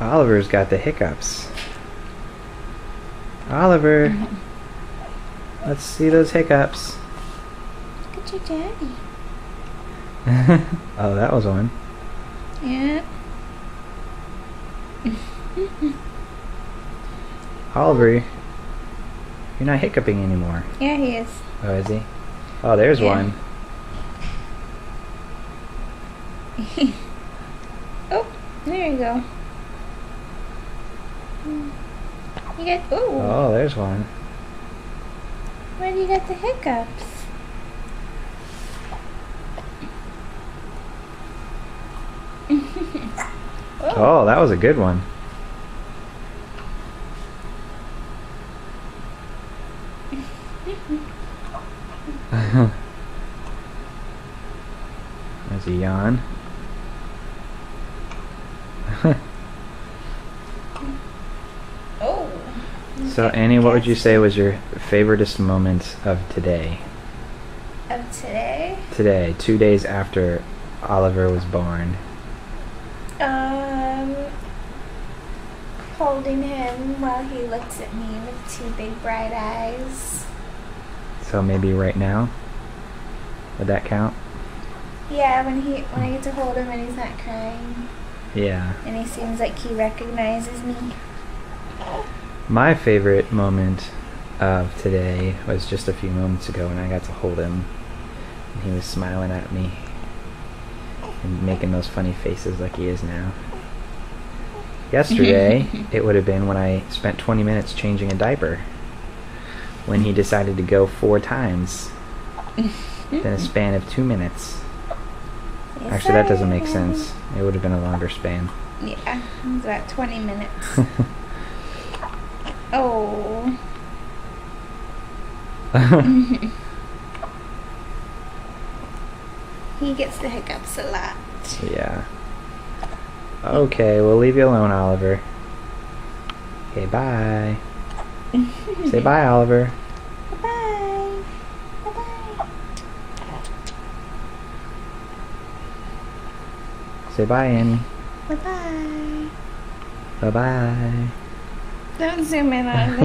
Oliver's got the hiccups. Oliver, let's see those hiccups. Look at your daddy. Oh, that was one. Yeah. Oliver, you're not hiccuping anymore. Yeah, he is. Oh, is he? Oh, there's Yeah. one. Oh, there you go. You get, ooh, Oh, there's one. where do you get the hiccups? Oh, that was a good one. There's a yawn. Oh. So, Annie, what would you say was your favoriteest moment of today? Of today? Today, 2 days after Oliver was born. Holding him while he looks at me with two big bright eyes. So maybe right now? Would that count? Yeah, when I get to hold him and he's not crying. Yeah. And he seems like he recognizes me. My favorite moment of today was just a few moments ago when I got to hold him. And he was smiling at me and making those funny faces like he is now. Yesterday, it would have been when I spent 20 minutes changing a diaper. When he decided to go 4 times in a span of 2 minutes. Yes, Actually, that doesn't I make am. sense. It would have been a longer span. Yeah, it was about 20 minutes. Oh. He gets the hiccups a lot. Yeah. Okay, we'll leave you alone, Oliver. Okay, bye. Say bye, Oliver. Bye-bye. Bye-bye. Say bye, Annie. Bye-bye. Bye-bye. Don't zoom in on me.